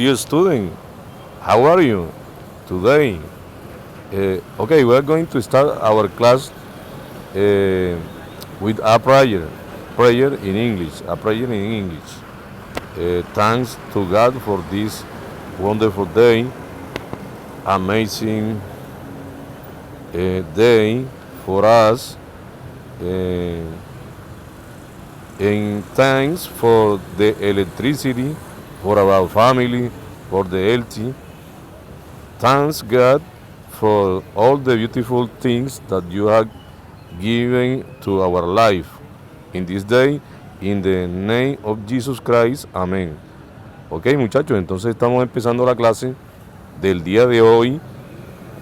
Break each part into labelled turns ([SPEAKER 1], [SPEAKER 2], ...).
[SPEAKER 1] dear student, how are you today? Okay, we're going to start our class with a prayer in English, a prayer in English. Thanks to God for this wonderful day, amazing day for us, uh, and thanks for the electricity, for our family, for the healthy. Thanks God for all the beautiful things that you have given to our life in this day. In the name of Jesus Christ. Amén. Ok, muchachos, entonces estamos empezando la clase del día de hoy,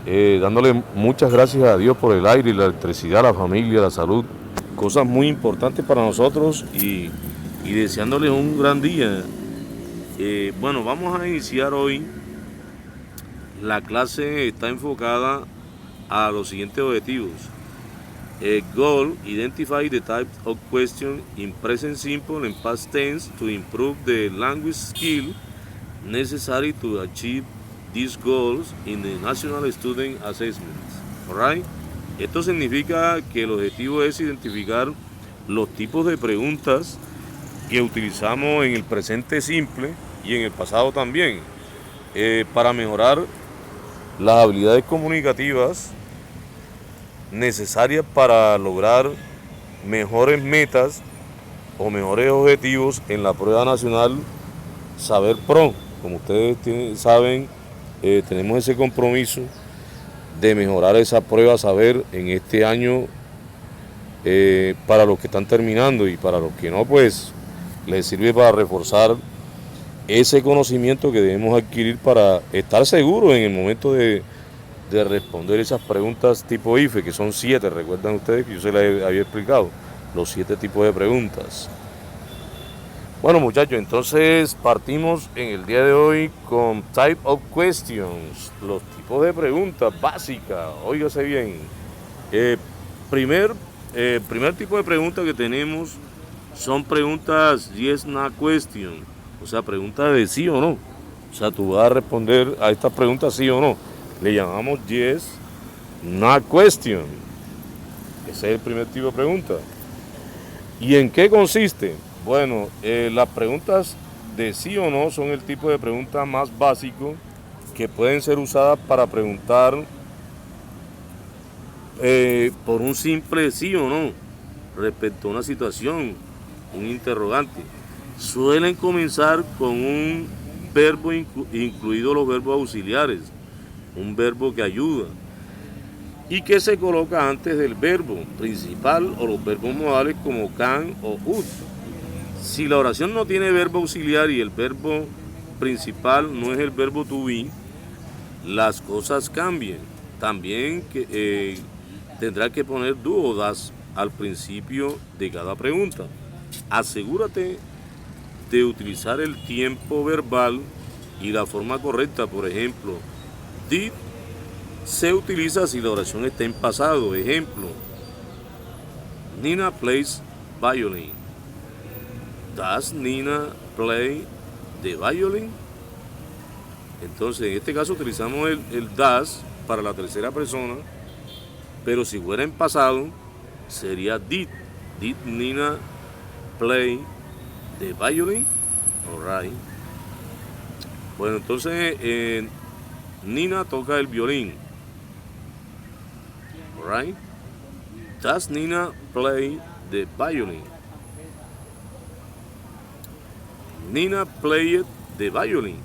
[SPEAKER 1] dándole muchas gracias a Dios por el aire y la electricidad, la familia, la salud, cosas muy importantes para nosotros y deseándoles un gran día. Bueno, vamos a iniciar hoy. La clase está enfocada a los siguientes objetivos. Goal, identify the type of question in present simple and past tense to improve the language skill necessary to achieve these goals in the National Student Assessments. Alright? Esto significa que el objetivo es identificar los tipos de preguntas que utilizamos en el presente simple y en el pasado también, para mejorar las habilidades comunicativas necesarias para lograr mejores metas o mejores objetivos en la prueba nacional Saber Pro. Como ustedes saben, tenemos ese compromiso de mejorar esa prueba Saber en este año, para los que están terminando, y para los que no, pues les sirve para reforzar ese conocimiento que debemos adquirir para estar seguros en el momento de responder esas preguntas tipo IFE, que son 7, recuerdan ustedes que yo se les había explicado, los 7 tipos de preguntas. Bueno, muchachos, entonces partimos en el día de hoy con Type of Questions, los tipos de preguntas básicas, óigase bien. Primer tipo de pregunta que tenemos son preguntas Yes, No Question, o sea, preguntas de sí o no. O sea, tú vas a responder a estas preguntas sí o no. Le llamamos Yes, No Question. Ese es el primer tipo de pregunta. ¿Y en qué consiste? Bueno, las preguntas de sí o no son el tipo de preguntas más básico que pueden ser usadas para preguntar por un simple sí o no respecto a una situación, un interrogante. Suelen comenzar con un verbo, incluidos los verbos auxiliares, un verbo que ayuda y que se coloca antes del verbo principal o los verbos modales como can o would. Si la oración no tiene verbo auxiliar y el verbo principal no es el verbo to be, las cosas cambian. También tendrá que poner do o das al principio de cada pregunta. Asegúrate de utilizar el tiempo verbal y la forma correcta. Por ejemplo, did se utiliza si la oración está en pasado. Ejemplo, Nina plays violin. Does Nina play the violin? Entonces, en este caso utilizamos el does para la tercera persona, pero si fuera en pasado sería did. Did Nina play the violin? Alright. Bueno, entonces Nina toca el violín. Alright. Does Nina play the violin? Nina played the violin.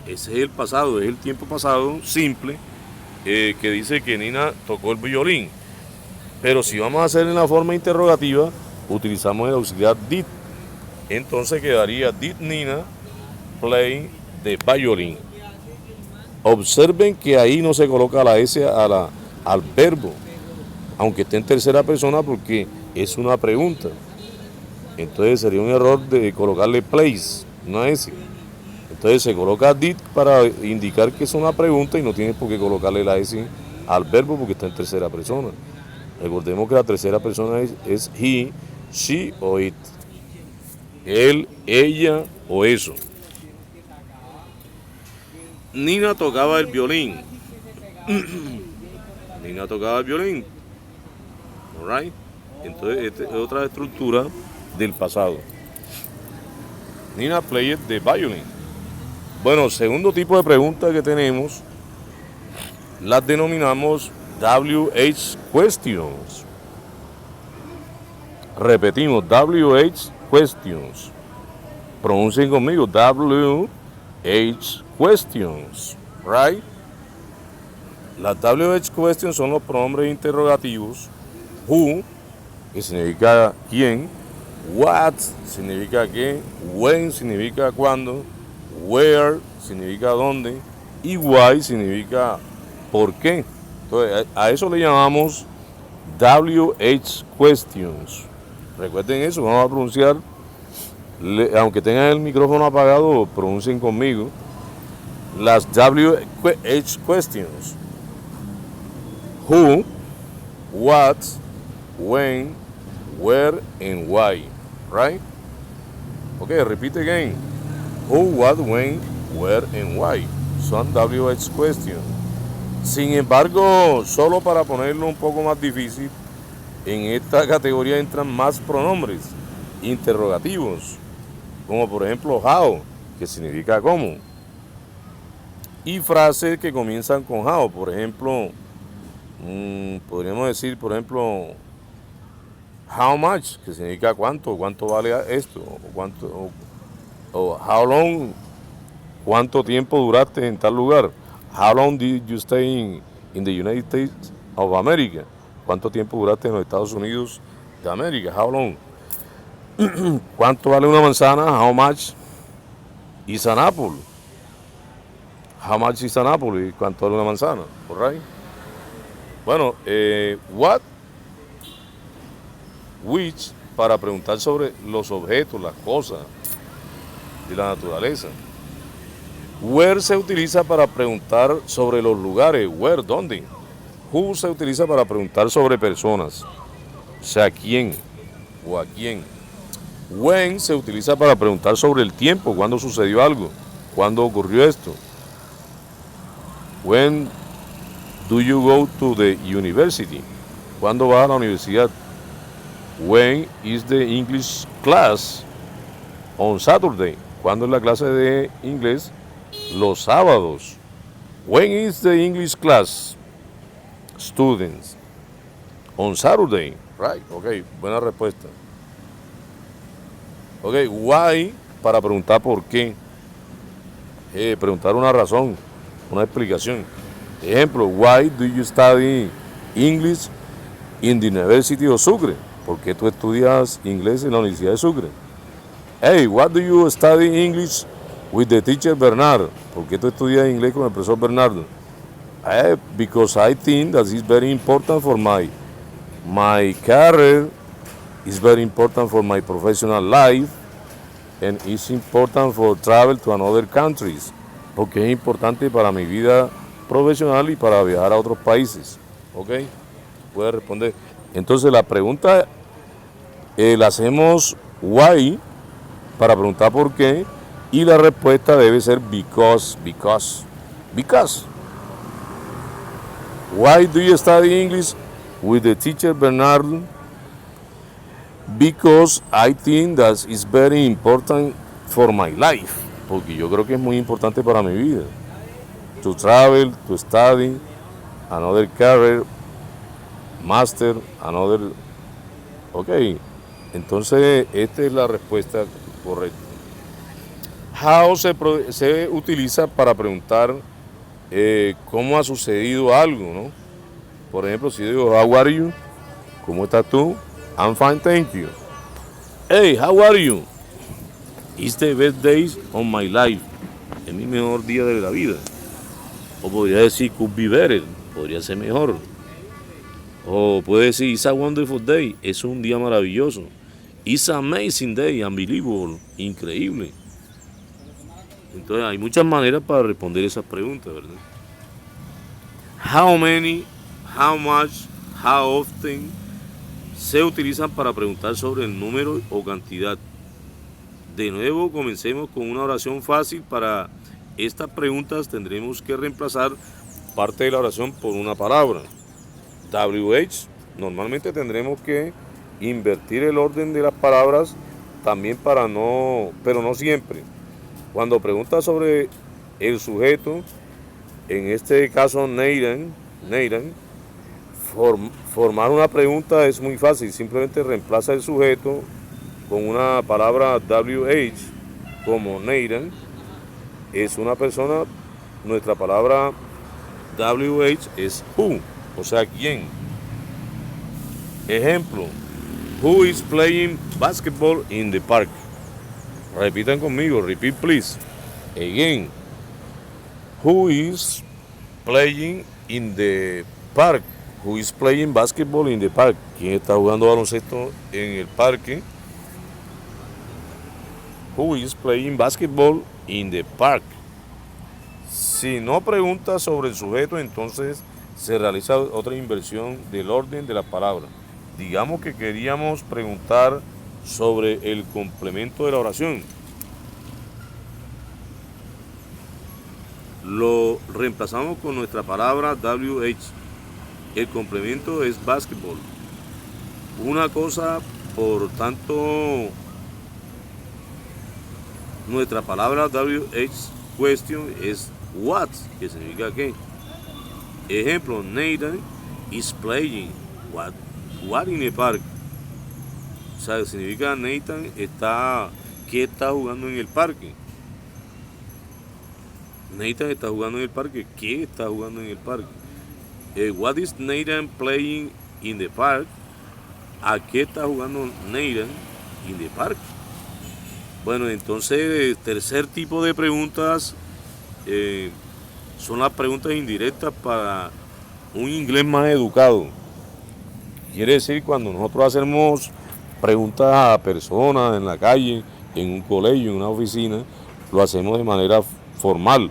[SPEAKER 1] Ese es el pasado, es el tiempo pasado simple, que dice que Nina tocó el violín. Pero si vamos a hacer en la forma interrogativa, utilizamos el auxiliar did. Entonces quedaría did Nina play the violin. Observen que ahí no se coloca la S al verbo, aunque esté en tercera persona, porque es una pregunta. Entonces sería un error de colocarle plays, una S. Entonces se coloca did para indicar que es una pregunta y no tienes por qué colocarle la S al verbo porque está en tercera persona. Recordemos que la tercera persona es he, she o it. Él, ella o eso. Nina tocaba el violín. Nina tocaba el violín. Alright. Entonces, esta es otra estructura del pasado. Nina played the violin. Bueno, segundo tipo de pregunta que tenemos, las denominamos WH questions. Repetimos, WH questions. Pronuncien conmigo, WH questions. Right? Las WH questions son los pronombres interrogativos. Who, que significa quién. What significa qué. When significa cuándo. Where significa dónde. Y why significa por qué. Entonces, a eso le llamamos WH questions. Recuerden eso, vamos a pronunciar, aunque tengan el micrófono apagado, pronuncien conmigo las WH questions. Who, what, when, where, and why. Right? Okay, repeat again. Who, what, when, where, and why. Son WH questions. Sin embargo, solo para ponerlo un poco más difícil, en esta categoría entran más pronombres interrogativos, como por ejemplo how, que significa cómo, y frases que comienzan con how. Por ejemplo, podríamos decir, por ejemplo, how much, que significa cuánto vale esto, o how long, cuánto tiempo duraste en tal lugar. How long did you stay in the United States of America? ¿Cuánto tiempo duraste en los Estados Unidos de América? How long? ¿Cuánto vale una manzana? How much is an apple? How much is an apple? ¿Cuánto vale una manzana? Alright. Bueno, what, which, para preguntar sobre los objetos, las cosas de la naturaleza. Where se utiliza para preguntar sobre los lugares. Where, ¿dónde? Who se utiliza para preguntar sobre personas, o sea, quién o a quién. When se utiliza para preguntar sobre el tiempo, cuándo sucedió algo, cuándo ocurrió esto. When do you go to the university? ¿Cuándo vas a la universidad? When is the English class on Saturday? ¿Cuándo es la clase de inglés? Los sábados. When is the English class, students? On Saturday. Right, ok, buena respuesta. Ok, why, para preguntar por qué. Preguntar una razón, una explicación. Ejemplo, why do you study English in the University of Sucre? ¿Por qué tú estudias inglés en la Universidad de Sucre? Hey, what do you study English with the teacher Bernard? ¿Por qué tú estudias inglés con el profesor Bernardo? Because I think that is very important for my career, is very important for my professional life, and it's important for travel to another countries. Porque es importante para mi vida profesional y para viajar a otros países. ¿Ok? Puede responder. Entonces la pregunta la hacemos why, para preguntar por qué, y la respuesta debe ser because. Why do you study English with the teacher Bernard? Because I think that is very important for my life. Porque yo creo que es muy importante para mi vida. To travel, to study, another career, master, another. Ok, entonces esta es la respuesta correcta. How se utiliza para preguntar cómo ha sucedido algo, ¿no? Por ejemplo, si yo digo, how are you? ¿Cómo estás tú? I'm fine, thank you. Hey, how are you? It's the best days of my life. Es mi mejor día de la vida. O podría decir, could be better. Podría ser mejor. O puede decir, it's a wonderful day. Es un día maravilloso. It's an amazing day, unbelievable. Increíble. Entonces hay muchas maneras para responder esas preguntas, ¿verdad? How many, how much, how often se utilizan para preguntar sobre el número o cantidad. De nuevo, comencemos con una oración fácil para estas preguntas tendremos que reemplazar parte de la oración por una palabra. WH, normalmente tendremos que invertir el orden de las palabras también para no, pero no siempre. Cuando pregunta sobre el sujeto, en este caso Nathan, formar una pregunta es muy fácil, simplemente reemplaza el sujeto con una palabra WH, como Nathan es una persona, nuestra palabra WH es who, o sea, quién. Ejemplo, who is playing basketball in the park? Repitan conmigo, repeat please. Again, who is playing in the park? Who is playing basketball in the park? ¿Quién está jugando baloncesto en el parque? Who is playing basketball in the park? Si no pregunta sobre el sujeto, entonces se realiza otra inversión del orden de la palabra. Digamos que queríamos preguntar sobre el complemento de la oración. Lo reemplazamos con nuestra palabra WH. El complemento es basketball. Una cosa, por tanto, nuestra palabra WH question es what, que significa qué. Ejemplo, Nathan is playing what in the park. O sea, significa Nathan ¿qué está jugando en el parque? Nathan está jugando en el parque. ¿Qué está jugando en el parque? What is Nathan playing in the park? ¿A qué está jugando Nathan in the park? Bueno, entonces, tercer tipo de preguntas son las preguntas indirectas para un inglés más educado. Quiere decir, cuando nosotros hacemos preguntas a personas en la calle, en un colegio, en una oficina, lo hacemos de manera formal,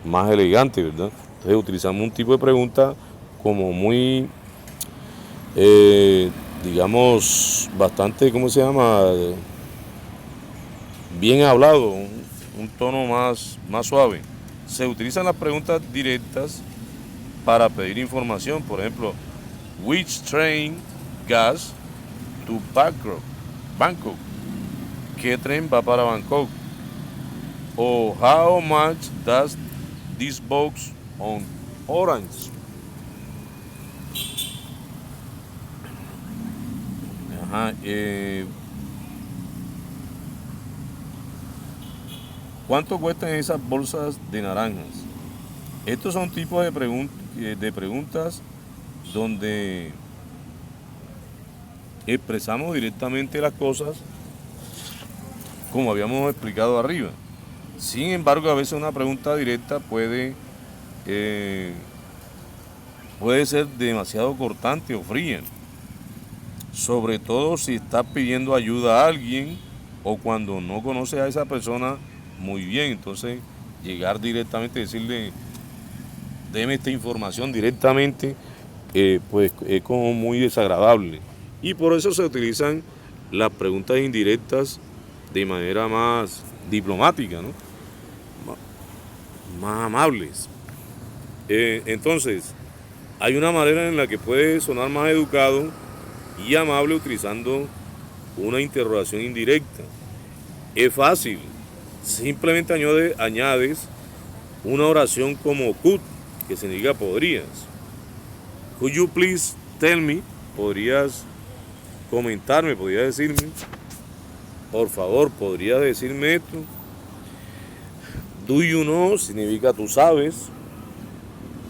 [SPEAKER 1] más elegante, ¿verdad? Entonces utilizamos un tipo de pregunta como muy, digamos, bastante, ¿cómo se llama? Bien hablado, un tono más suave. Se utilizan las preguntas directas para pedir información. Por ejemplo, which train goes to Bangkok? ¿Qué tren va para Bangkok? O how much does this box on orange? Ajá, ¿cuánto cuestan esas bolsas de naranjas? Estos son tipos de preguntas donde expresamos directamente las cosas como habíamos explicado arriba. Sin embargo, a veces una pregunta directa puede ser demasiado cortante o fría, sobre todo si estás pidiendo ayuda a alguien o cuando no conoces a esa persona muy bien. Entonces, llegar directamente y decirle, deme esta información directamente, pues es como muy desagradable. Y por eso se utilizan las preguntas indirectas de manera más diplomática, ¿no? Más amables. Entonces, hay una manera en la que puede sonar más educado y amable utilizando una interrogación indirecta. Es fácil. Simplemente añades una oración como could, que significa podrías. Could you please tell me? Podrías comentarme, podrías decirme. Por favor, podrías decirme esto. Do you know significa tú sabes,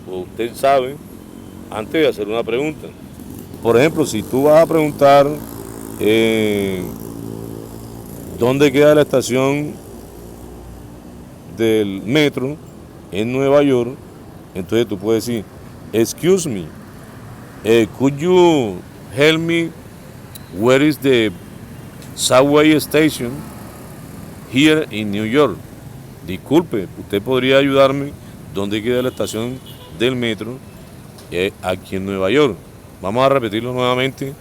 [SPEAKER 1] o usted sabe, antes de hacer una pregunta. Por ejemplo, si tú vas a preguntar dónde queda la estación del metro en Nueva York, entonces tú puedes decir, excuse me, could you help me, where is the subway station here in New York? Disculpe, usted podría ayudarme, ¿dónde queda la estación del metro aquí en Nueva York? Vamos a repetirlo nuevamente.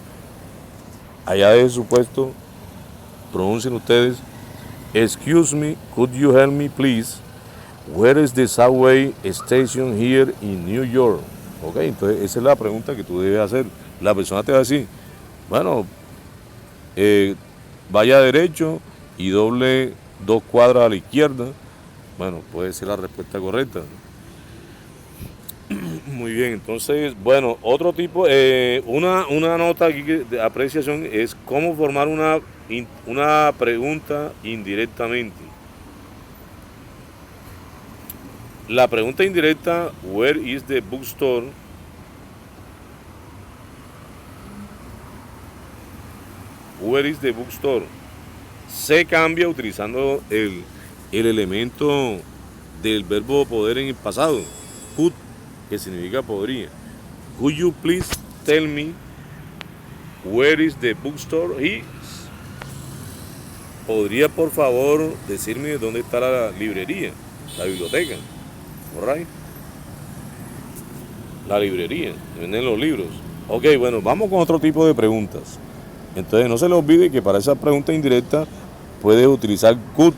[SPEAKER 1] Allá de su puesto, pronuncien ustedes, excuse me, could you help me please, Where is the subway station here in New York? Ok, entonces esa es la pregunta que tú debes hacer. La persona te va a decir, bueno, vaya derecho y doble 2 cuadras a la izquierda. Bueno, puede ser la respuesta correcta. Muy bien, entonces, bueno, otro tipo, una nota aquí de apreciación es cómo formar una pregunta indirectamente. La pregunta indirecta, where is the bookstore? Where is the bookstore? Se cambia utilizando el elemento del verbo poder en el pasado, could, que significa podría. Could you please tell me where is the bookstore is? ¿Podría por favor decirme dónde está la librería, la biblioteca? Alright. La librería, venden los libros. Ok, bueno, vamos con otro tipo de preguntas. Entonces no se le olvide que para esa pregunta indirecta puedes utilizar could.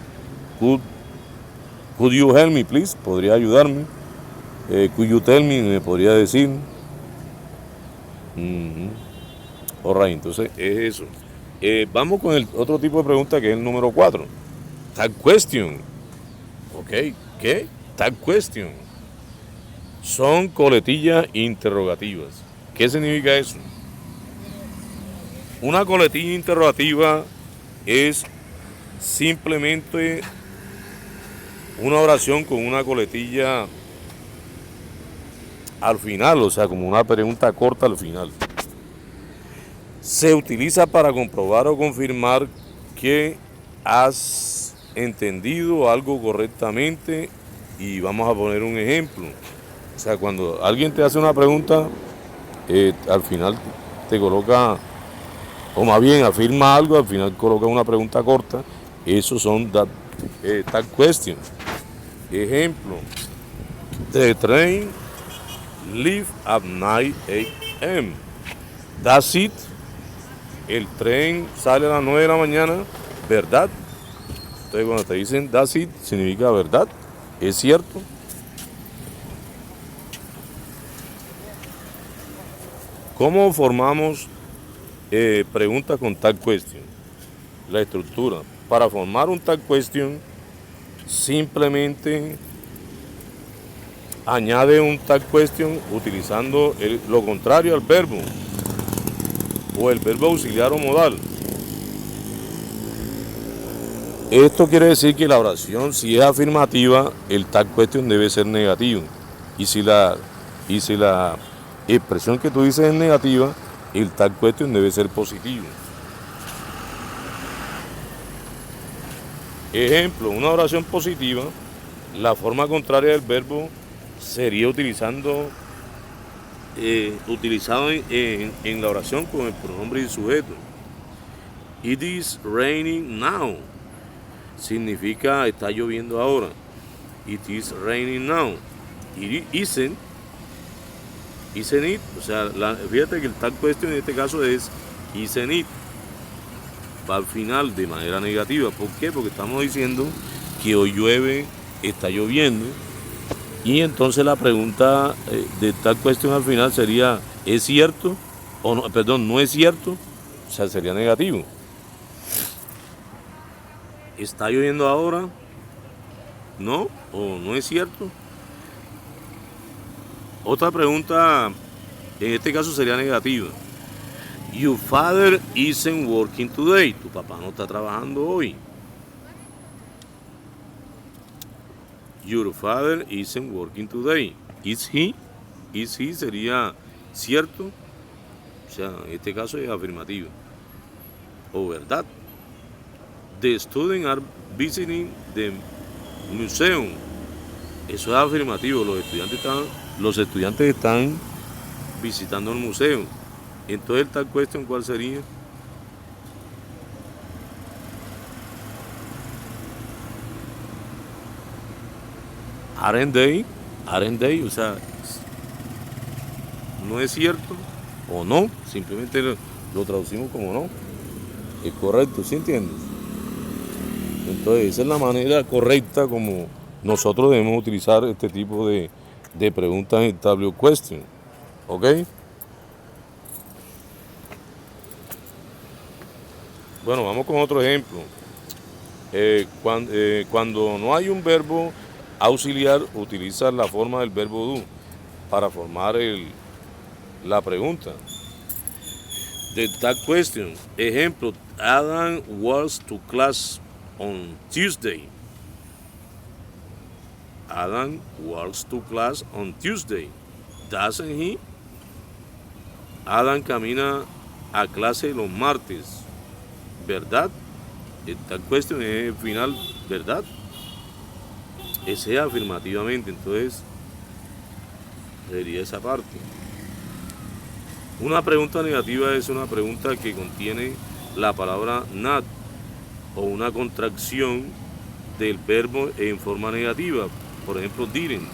[SPEAKER 1] Could you help me, please? ¿Podría ayudarme? Could you tell me? ¿Me podría decir? Alright, entonces es eso. Vamos con el otro tipo de pregunta que es el número 4. Tag question. Ok, ¿qué? Tag question. Son coletillas interrogativas. ¿Qué significa eso? Una coletilla interrogativa es simplemente una oración con una coletilla al final, o sea, como una pregunta corta al final. Se utiliza para comprobar o confirmar que has entendido algo correctamente y vamos a poner un ejemplo. O sea, cuando alguien te hace una pregunta, al final te coloca, o más bien afirma algo, al final coloca una pregunta corta. Esos son tag questions. Ejemplo, the train leave at 9 a.m. That's it. El tren sale a las 9 de la mañana, ¿verdad? Entonces cuando te dicen that's it, significa verdad, es cierto. ¿Cómo formamos preguntas con tag question? La estructura. Para formar un tag question, simplemente añade un tag question utilizando lo contrario al verbo o el verbo auxiliar o modal. Esto quiere decir que la oración, si es afirmativa, el tag question debe ser negativo. Y si la expresión que tú dices es negativa, el tag question debe ser positivo. Ejemplo, una oración positiva, la forma contraria del verbo sería utilizado en la oración con el pronombre y sujeto. It is raining now. Significa está lloviendo ahora. It is raining now. It isn't it. O sea, fíjate que el tag question en este caso es isn't it. Va al final de manera negativa. ¿Por qué? Porque estamos diciendo que hoy llueve, está lloviendo. Y entonces la pregunta de tal cuestión al final sería, ¿es cierto? O no, perdón, ¿no es cierto? O sea, sería negativo. ¿Está lloviendo ahora? ¿No? ¿O no es cierto? Otra pregunta, en este caso sería negativa. Your father isn't working today. Tu papá no está trabajando hoy. Your father isn't working today. Is he? Is he sería cierto. O sea, en este caso es afirmativo. O verdad. The students are visiting the museum. Eso es afirmativo. Los estudiantes están visitando el museo. Entonces el tag question, ¿cuál sería? Aren't they? Aren't they? O sea, no es cierto o no, simplemente lo traducimos como no. Es correcto, ¿sí entiendes? Entonces esa es la manera correcta como nosotros debemos utilizar este tipo de preguntas en W question. ¿Ok? Bueno, vamos con otro ejemplo. Cuando no hay un verbo auxiliar, utiliza la forma del verbo do para formar la pregunta. The tag question. Ejemplo, Adam was to class on Tuesday. Adam walks to class on Tuesday. Doesn't he? Adam camina a clase los martes. ¿Verdad? Esta cuestión es final, ¿verdad? Ese es afirmativamente, entonces sería esa parte. Una pregunta negativa es una pregunta que contiene la palabra not o una contracción del verbo en forma negativa. Por ejemplo, didn't.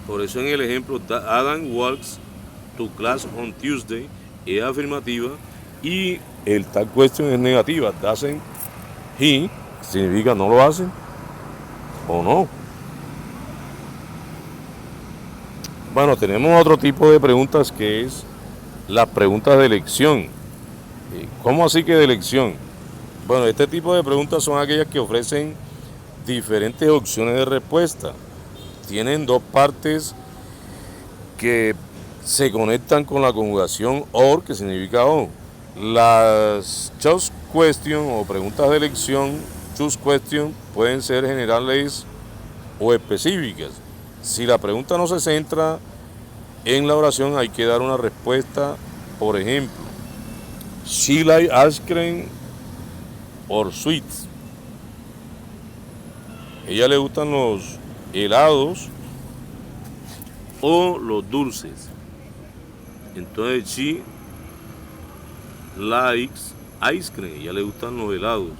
[SPEAKER 1] Por eso en el ejemplo, Adam walks to class on Tuesday es afirmativa y el tal question es negativa. Doesn't he significa no lo hacen o no. Bueno, tenemos otro tipo de preguntas que es las preguntas de elección. ¿Cómo así que de elección? Bueno, este tipo de preguntas son aquellas que ofrecen diferentes opciones de respuesta. Tienen dos partes que se conectan con la conjugación or, que significa o. Las choose question o preguntas de elección, choose question, pueden ser generales o específicas. Si la pregunta no se centra en la oración, hay que dar una respuesta. Por ejemplo, she like ice cream or sweets. A ella le gustan los helados o los dulces. Entonces, she likes ice cream. A ella le gustan los helados.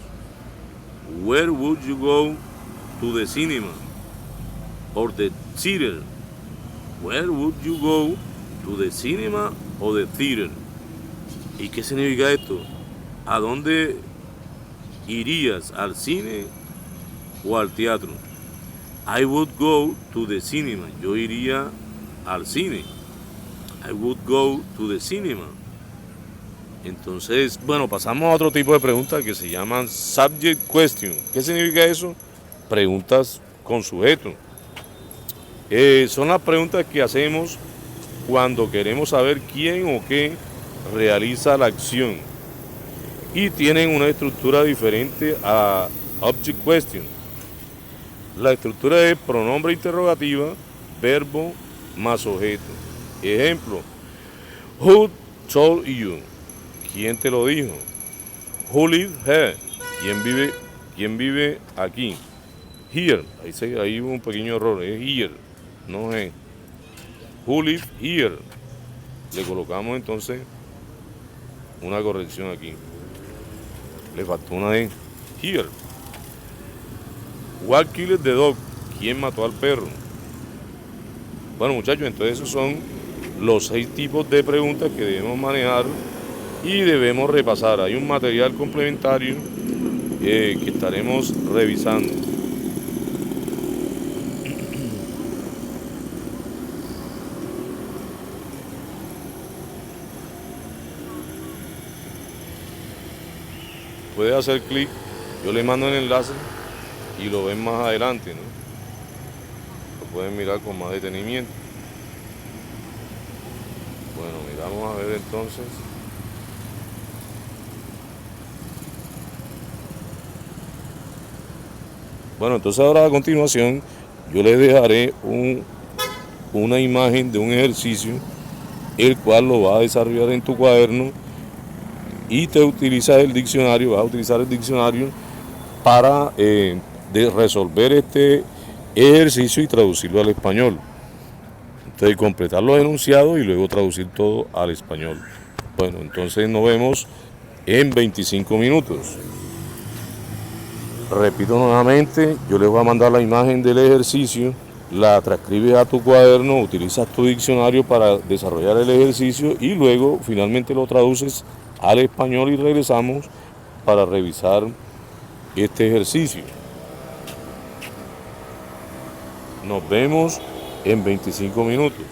[SPEAKER 1] Where would you go to the cinema or the theater? Where would you go to the cinema or the theater? ¿Y qué significa esto? ¿A dónde irías? ¿Al cine o al teatro? I would go to the cinema. Yo iría al cine. I would go to the cinema. Entonces, bueno, pasamos a otro tipo de preguntas que se llaman subject question. ¿Qué significa eso? Preguntas con sujeto. Son las preguntas que hacemos cuando queremos saber quién o qué realiza la acción y tienen una estructura diferente a object question. La estructura es pronombre interrogativa, verbo más objeto. Ejemplo, who told you? ¿Quién te lo dijo? Who lives here? ¿Quién vive aquí? Here, ahí hubo un pequeño error, es here, no es. Who lives here? Le colocamos entonces una corrección aquí. Le faltó una E. Here. What killed the dog? ¿Quién mató al perro? Bueno, muchachos, entonces esos son los 6 tipos de preguntas que debemos manejar y debemos repasar. Hay un material complementario que estaremos revisando. Puede hacer clic, yo le mando el enlace y lo ven más adelante, ¿no? Lo pueden mirar con más detenimiento. Bueno, miramos a ver entonces. Bueno, entonces ahora a continuación yo les dejaré una imagen de un ejercicio, el cual lo vas a desarrollar en tu cuaderno y vas a utilizar el diccionario para resolver este ejercicio y traducirlo al español. Entonces completar los enunciados y luego traducir todo al español. Bueno, entonces nos vemos en 25 minutos. Repito nuevamente, yo les voy a mandar la imagen del ejercicio, la transcribes a tu cuaderno, utilizas tu diccionario para desarrollar el ejercicio y luego finalmente lo traduces al español y regresamos para revisar este ejercicio. Nos vemos en 25 minutos.